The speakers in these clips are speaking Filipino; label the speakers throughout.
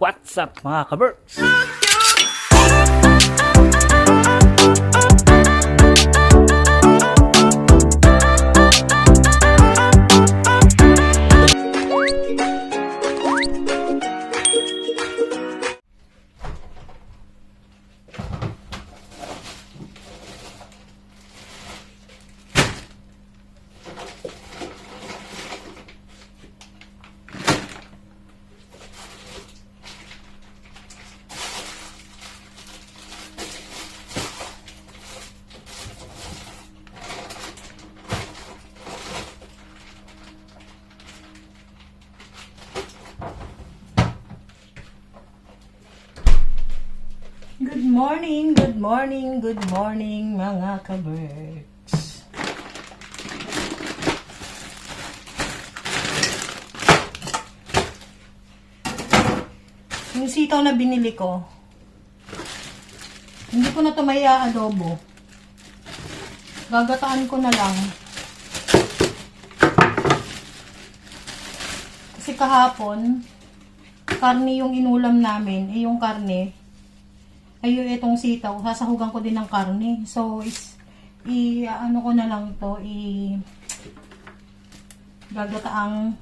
Speaker 1: What's up mga kaberks? Good morning mga kaberks. Yung sitaw na binili ko, hindi ko na ito may adobo. Gagataan ko na lang. Kasi kahapon, karne yung inulam namin, yung karne, ayun, itong sitaw, sasahugan ko din ng karne. So, ano ko na lang to, gagataang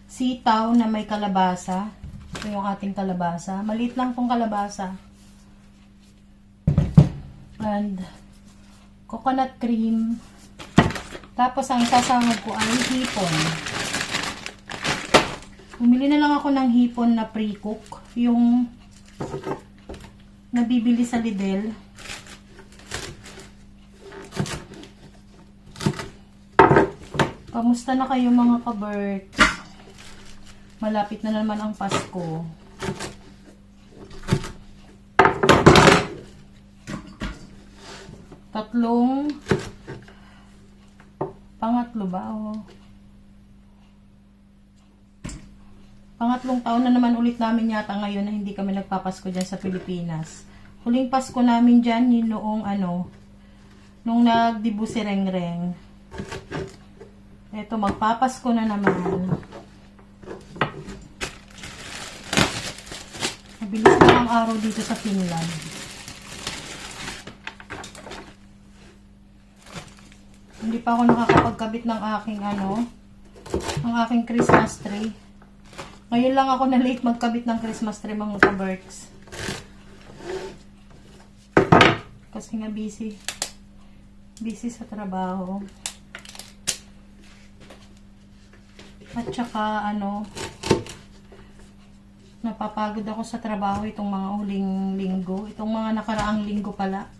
Speaker 1: sitaw na may kalabasa. Ito yung ating kalabasa. Maliit lang tong kalabasa. And, coconut cream. Tapos, ang sasahog ko ay hipon. Bumili na lang ako ng hipon na pre-cook. Yung nabibili sa Lidl. Kamusta na kayo mga kaberks? Malapit na naman ang Pasko. Pangatlo ba? Oh. Pangatlong taon na naman ulit namin yata ngayon na hindi kami nagpapasko dyan sa Pilipinas. Huling Pasko namin dyan, yun nung nagdibu si Rengreng. Eto, magpapasko na naman. Mabilis na ang araw dito sa Finland. Hindi pa ako nakakapagkabit ng aking Christmas tree. Ngayon lang ako na late magkabit ng Christmas tree mga kaberks. Kasi nga busy. Busy sa trabaho. At saka napapagod ako sa trabaho itong mga huling linggo. Itong mga nakaraang linggo pala.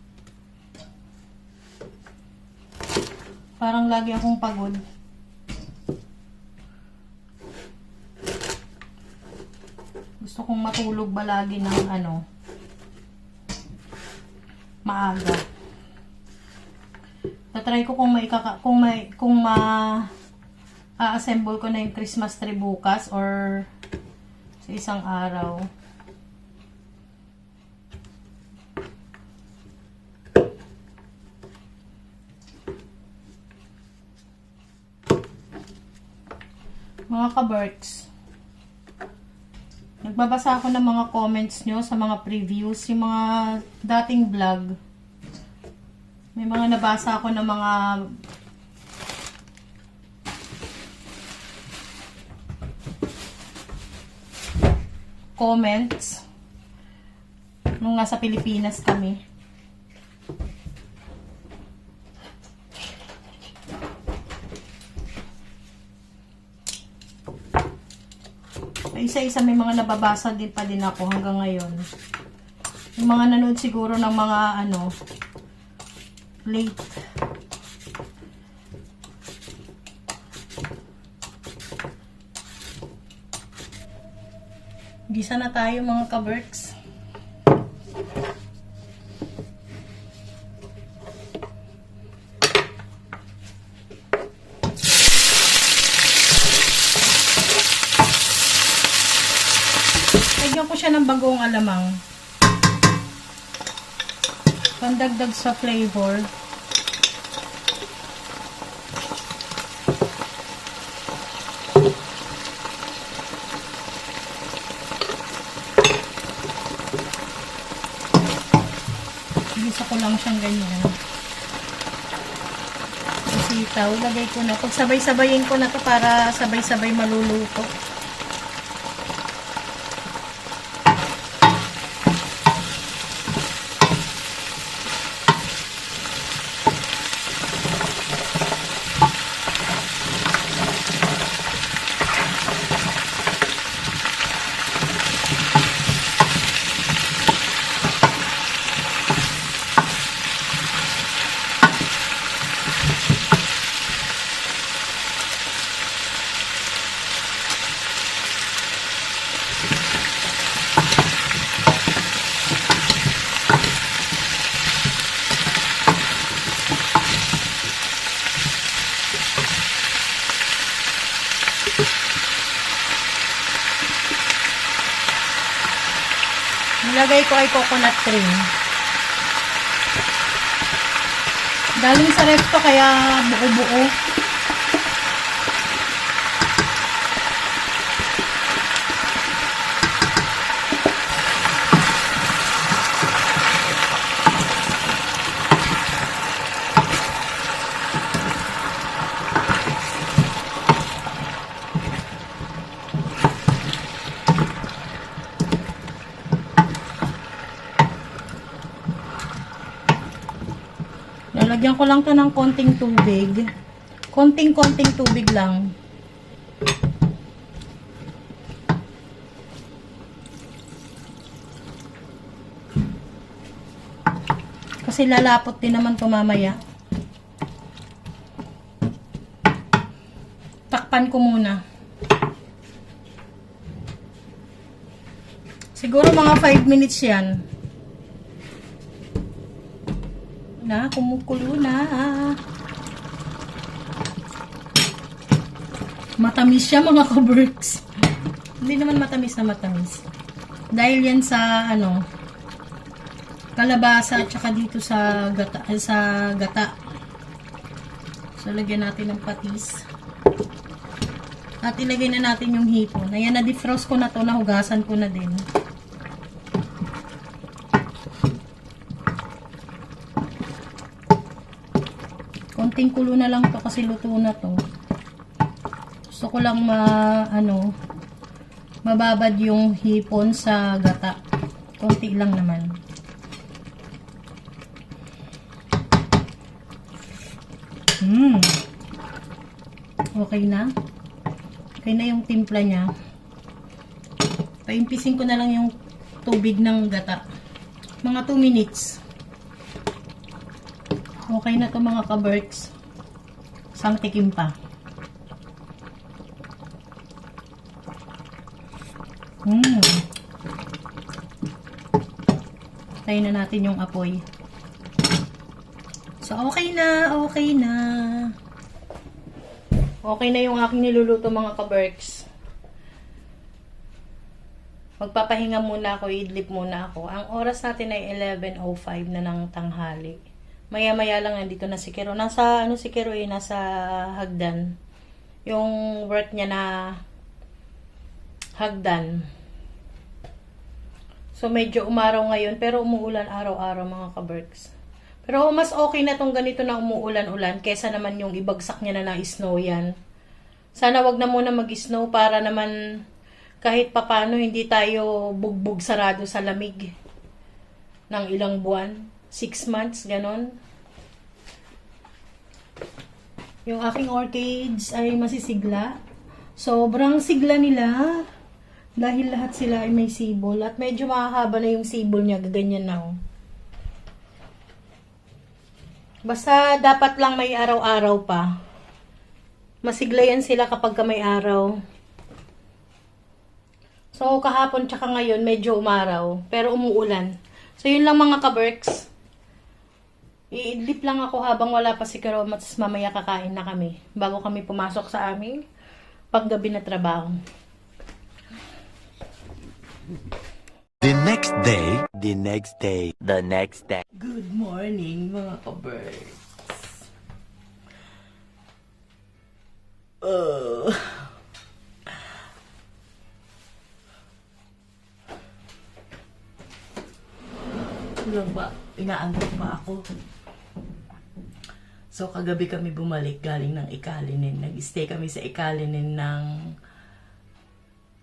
Speaker 1: Parang lagi akong pagod. Gusto kong matulog ba lagi ng maaga. Tatry ko kung assemble ko na yung Christmas tree bukas or sa isang araw. Mga kaberks, nagbabasa ako ng mga comments nyo sa mga previews, yung mga dating vlog. May mga nabasa ako ng mga comments nung nasa Pilipinas kami. Isa-isa may mga nababasa din pa din ako hanggang ngayon. Yung mga nanood siguro ng mga late. Gisa na tayo mga kaberks. Lagyan ko siya ng bagong alamang. Pandagdag sa flavor. ko lang siyang ganyan. Sitaw, lagay ko na. Pag sabay-sabayin ko na to para sabay-sabay maluluto. Nilagay ko ay coconut cream. Galing sa ref to kaya buo-buo. Lalagyan ko lang to ng konting tubig. Konting-konting tubig lang. Kasi lalapot din naman to mamaya. Takpan ko muna. Siguro mga 5 minutes yan. Na, kumukulo na. Matamis siya mga kaberks. Hindi naman matamis na matamis. Dahil yan sa ano, kalabasa at saka dito sa gata. So lagyan natin ng patis. At ilagay na natin yung hipon. Ayan, na-defrost ko na to, nahugasan ko na din. Konting kulo na lang to kasi luto na to. Gusto ko lang mababad yung hipon sa gata. Konti lang naman. Okay na. Okay na yung timpla niya. Paimpisin ko na lang yung tubig ng gata. Mga 2 minutes. Okay na to mga kaberks. Isang tikim pa. Tayin na natin yung apoy. So, okay na. Okay na. Okay na yung aking niluluto mga kaberks. Magpapahinga muna ako. Idlip muna ako. Ang oras natin ay 11:05 na ng tanghali. Maya-maya lang nandito na si Kero. Nasa, si Kero nasa hagdan. Yung work niya na hagdan. So, medyo umaraw ngayon. Pero umuulan araw-araw mga kaberks. Pero mas okay na tong ganito na umuulan-ulan. Kesa naman yung ibagsak niya na snow yan. Sana wag na muna mag-snow para naman kahit papano hindi tayo bugbog sarado sa lamig. Ng ilang buwan. 6 months, ganon. Yung aking orchids ay masisigla. Sobrang sigla nila. Dahil lahat sila ay may sibol. At medyo mahahaba na yung sibol niya. Gaganyan na. Basta dapat lang may araw-araw pa. Masigla yan sila kapag may araw. So, kahapon tsaka ngayon medyo umaraw. Pero umuulan. So, yun lang mga kaberks. Iidlip lang ako habang wala pa si Kero. Mas mamaya kakain na kami. Bago kami pumasok sa aming panggabi na trabaho.
Speaker 2: The next day.
Speaker 1: Good morning mga kaberks.
Speaker 3: lang ba, inaantok pa ako. So, kagabi kami bumalik galing ng Ikalinin. Nag-stay kami sa Ikalinin ng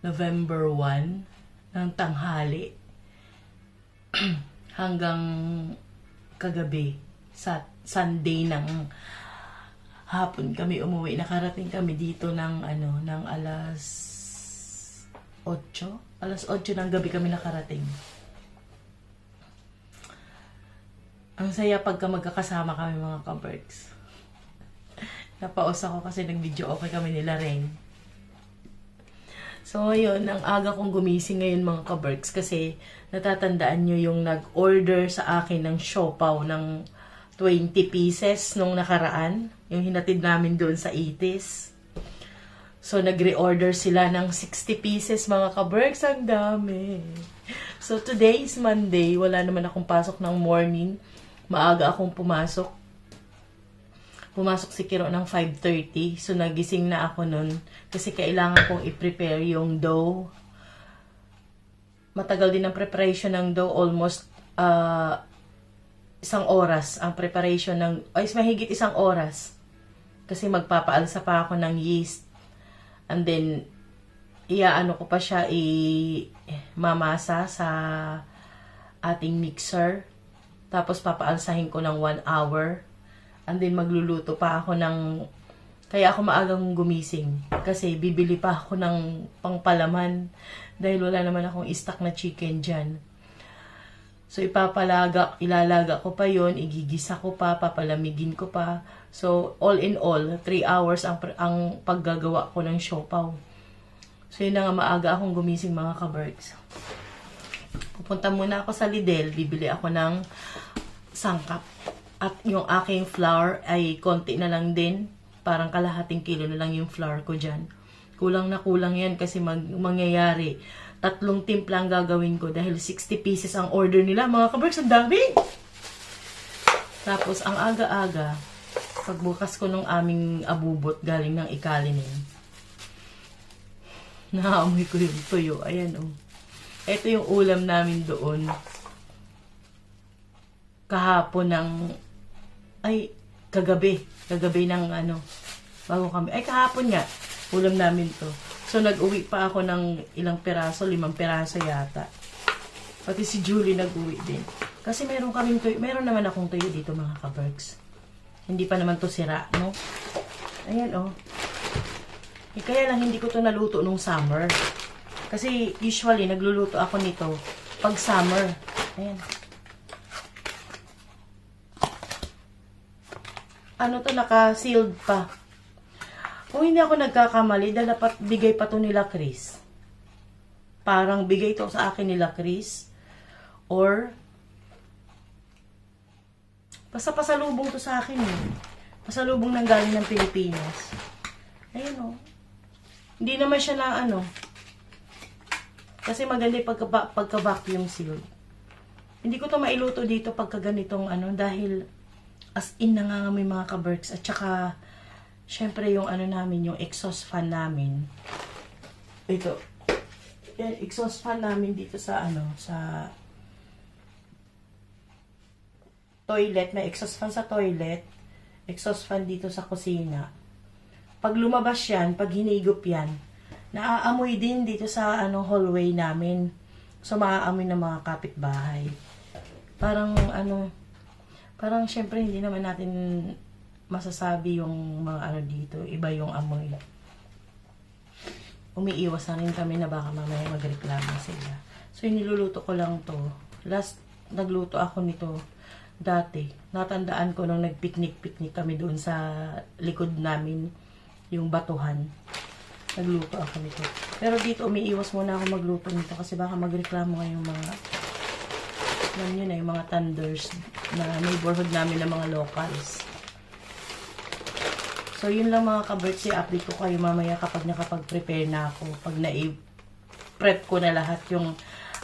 Speaker 3: November 1 ng tanghali hanggang kagabi sa Sunday ng hapon kami umuwi. Nakarating kami dito ng alas 8. Alas 8 ng gabi kami nakarating. Ang saya pagka magkakasama kami mga ka-Berks. Napaos ako kasi nag-video okay kami nila Ren. So ngayon, ang aga kong gumising ngayon mga ka-Berks kasi natatandaan nyo yung nag-order sa akin ng siopaw ng 20 pieces nung nakaraan. Yung hinatid namin doon sa Itis. So nag-reorder sila ng 60 pieces mga ka-Berks. Ang dami. So today is Monday. Wala naman akong pasok ng morning. Maaga akong pumasok. Pumasok si Kiro ng 5:30. So, nagising na ako nun. Kasi kailangan kong i-prepare yung dough. Matagal din ang preparation ng dough. Almost 1 oras. Ang preparation ng... Ay, mahigit 1 oras. Kasi magpapaalsa pa ako ng yeast. And then, iaano ko pa siya mamasa sa ating mixer. Tapos papaalsahin ko ng 1 hour. And then magluluto pa ako ng... Kaya ako maagang gumising. Kasi bibili pa ako ng pangpalaman. Dahil wala naman akong stock na chicken dyan. So ilalaga ko pa yon, igigisa ko pa, papalamigin ko pa. So all in all, 3 hours ang paggagawa ko ng siopaw. So yun na nga, maaga akong gumising mga ka-Berks. Pupunta muna ako sa Lidl, bibili ako ng sangkap. At yung aking flour ay konti na lang din. Parang kalahating kilo na lang yung flour ko dyan. Kulang na kulang yan kasi mangyayari. 3 timpla ang gagawin ko dahil 60 pieces ang order nila. Mga ka-Berks, ang dami! Tapos, ang aga-aga, pagbukas ko ng aming abubot galing ng Ikalinin, naamoy ko yung tuyo. Ayan, oh. Ito yung ulam namin doon. Kahapon ng... Ay, kagabi. Kagabi ng bago kami. Ay, kahapon nga. Ulam namin to. So, nag-uwi pa ako ng ilang peraso, 5 peraso yata. Pati si Julie nag-uwi din. Kasi meron kaming tuyo. Meron naman akong tuyo dito mga ka-Berks. Hindi pa naman to sira, no? Ayan, oh. Kaya lang hindi ko to naluto nung summer. Kasi usually nagluluto ako nito pag summer. Ayan. Ano to, naka-sealed pa. Kung hindi ako nagkakamali, dapat bigay pa to nila Chris. Parang bigay to sa akin nila Chris. Or basta pasalubong to sa akin eh. Pasalubong nang galing ng Pilipinas. Ayun oh. Hindi naman siya na kasi maganda yung pagka-vacuum seal. Hindi ko to mailuto dito pagka ganitong dahil as in nangangamoy mga ka-Berks. At saka, syempre yung namin, yung exhaust fan namin. Ito. Yan, exhaust fan namin dito sa sa toilet. May exhaust fan sa toilet. Exhaust fan dito sa kusina. Pag lumabas yan, pag hinigop yan, naaamoy din dito sa hallway namin. So, maaamoy ng mga kapitbahay. Parang parang syempre hindi naman natin masasabi yung mga dito. Iba yung amoy. Umiiwas na rin kami na baka mamaya magreklamo sila. So, niluluto ko lang to. Last, nagluto ako nito dati. Natandaan ko nung nagpiknik-piknik kami doon sa likod namin, yung batuhan. Nagluto ako nito. Pero dito, umiiwas muna ako magluto nito kasi baka magreklamo yung mga alam nyo na, yung mga tenders na neighborhood namin na mga locals. So, yun lang mga ka-Berks, i-update ko kayo mamaya kapag nakapag-prepare na ako. Pag na-prep ko na lahat yung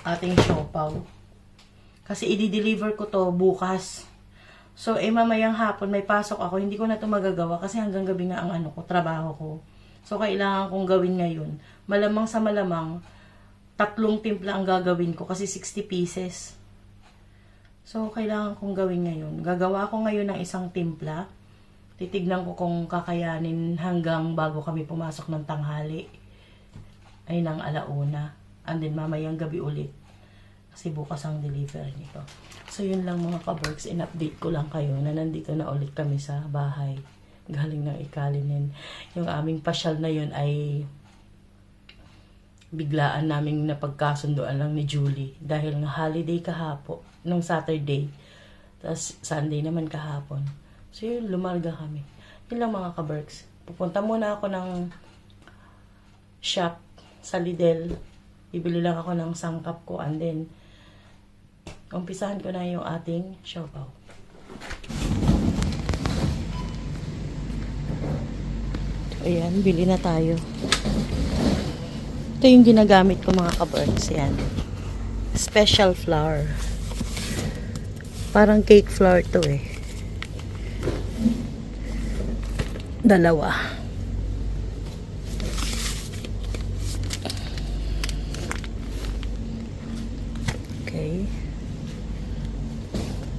Speaker 3: ating siopaw. Kasi i-deliver ko to bukas. So, mamayang hapon may pasok ako. Hindi ko na to magagawa kasi hanggang gabi nga ang trabaho ko. So, kailangan kong gawin ngayon. Malamang sa malamang, 3 timpla ang gagawin ko kasi 60 pieces. So, kailangan kong gawin ngayon. Gagawa ko ngayon ng isang timpla. Titignan ko kung kakayanin hanggang bago kami pumasok ng tanghali. Ay ng alauna. And then mamayang gabi ulit. Kasi bukas ang delivery nito. So, yun lang mga ka-Berks. In-update ko lang kayo na nandito na ulit kami sa bahay. Galing ng Ikalinin. Yung aming pasyal na yun ay biglaan naming napagkasunduan lang ni Julie. Dahil nga holiday kahapon, nung Saturday. Tapos Sunday naman kahapon. So yun, lumarga kami. Yun lang mga ka-Berks. Pupunta muna ako ng shop sa Lidl. Bibili lang ako ng sangkap ko and then umpisahan ko na yung ating siopaw. Ayan, bili na tayo. Ito yung ginagamit ko mga ka-Berks. Yan. Special flour. Parang cake flour to eh. Dalawa. Okay.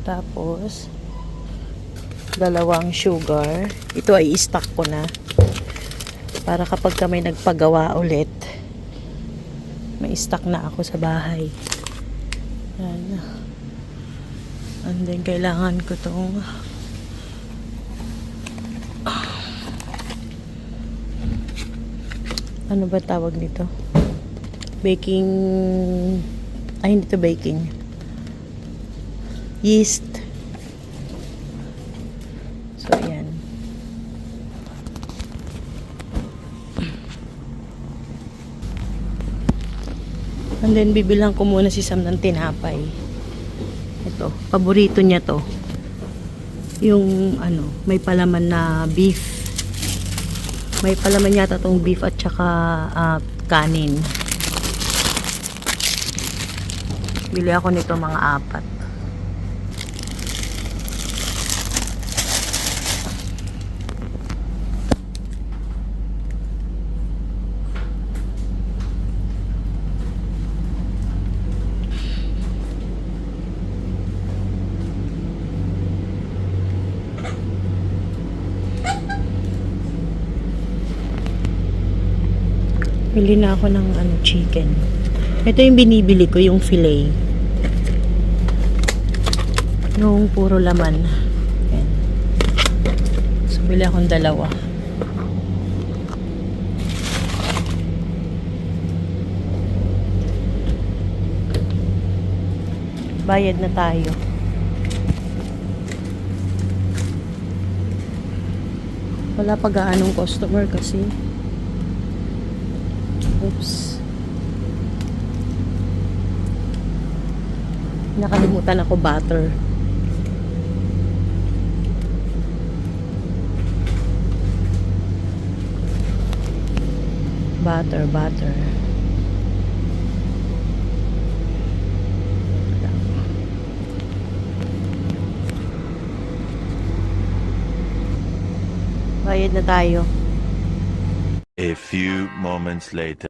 Speaker 3: Tapos, dalawang sugar. Ito ay i-stock ko na. Para kapag may nagpagawa ulit, may stock na ako sa bahay. Yan. And then, kailangan ko tong ano ba tawag nito? Baking hindi to baking. Yeast. So, yan. And then, bibilang ko muna si Sam ng tinapay. Ito, paborito niya to. Yung, may palaman na beef. May palaman yata tong beef at saka kanin. Bili ako nito mga 4. Bili na ako ng chicken. Ito yung binibili ko, yung fillet. Yung puro laman. Ayan. So, bili akong 2. Bayad na tayo. Wala pa gaanong customer kasi. Oops. Nakalimutan ako butter. Butter. Bayad na tayo.
Speaker 2: A few moments later.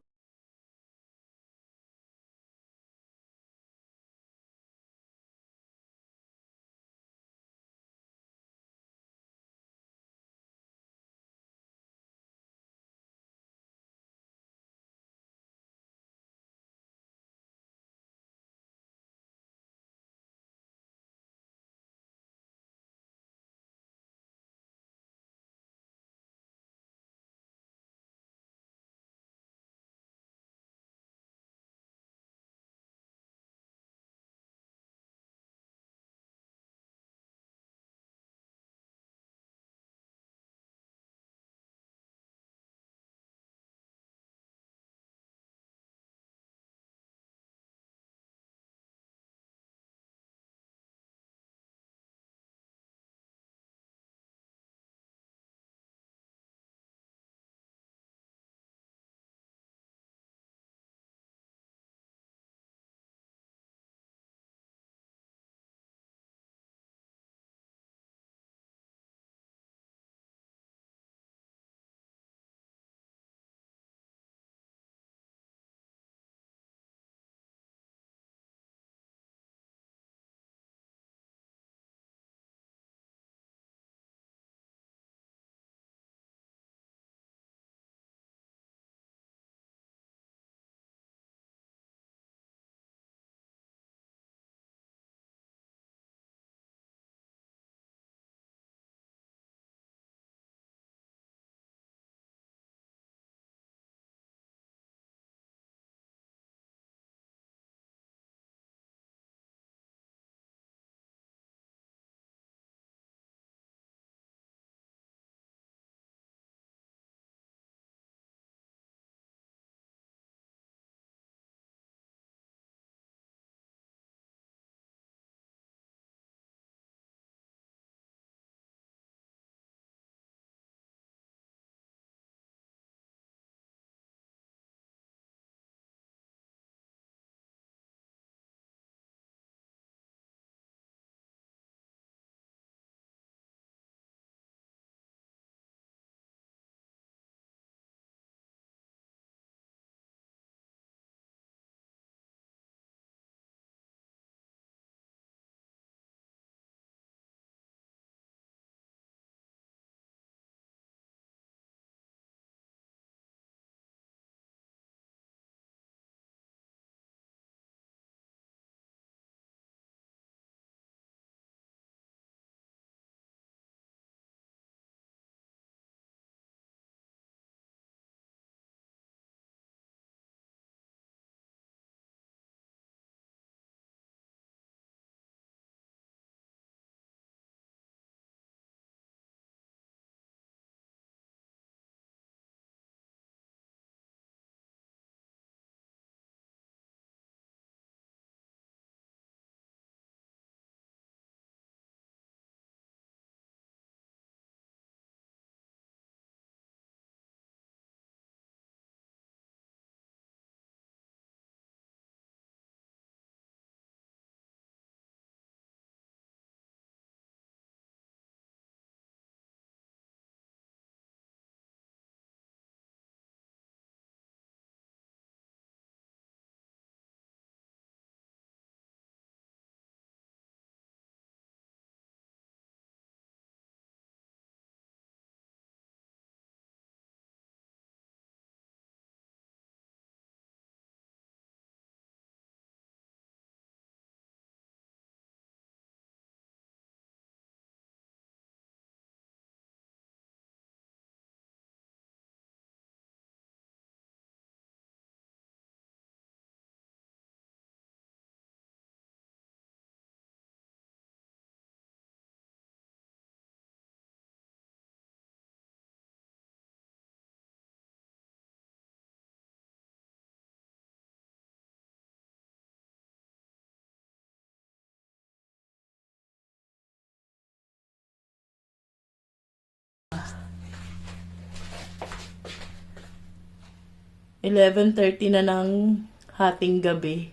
Speaker 3: 11:30 na ng hating gabi.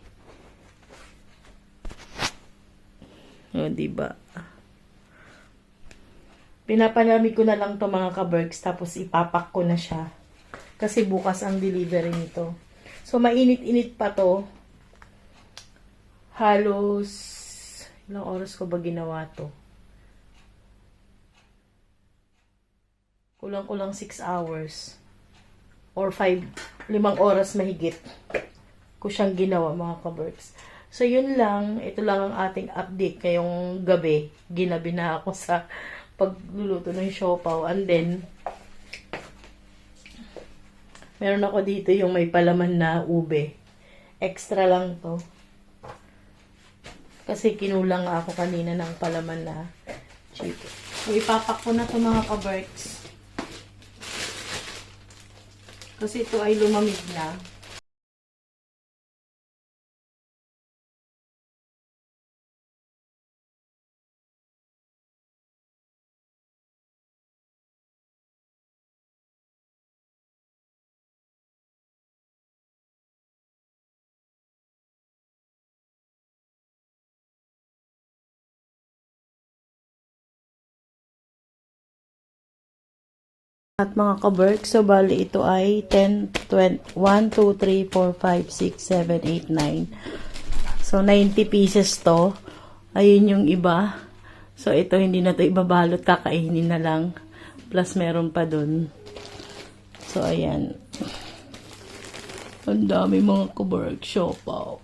Speaker 3: O, diba? Pinapalamig ko na lang to mga ka-Berks, tapos ipapak ko na siya. Kasi bukas ang delivery nito. So, mainit-init pa to. Halos, ilang oras ko ba ginawa to? Kulang-kulang 6 hours. Or 5 oras mahigit ko siyang ginawa mga ka-Berks. So, yun lang. Ito lang ang ating update. Ngayong gabi, ginabi na ako sa pagluluto ng siopaw. And then, meron ako dito yung may palaman na ube. Extra lang to. Kasi kinulang ako kanina ng palaman na chicken. So, ipapak ko na to mga ka-Berks. Kasi ito ay lumamig na. At mga ka-Berks, so bali ito ay 10, 20, 1, 2, 3, 4, 5, 6, 7, 8, 9. So, 90 pieces to. Ayun yung iba. So, ito hindi na to ibabalot, kakainin na lang. Plus, meron pa dun. So, ayan. Ang dami mga ka-Berks, siopaw.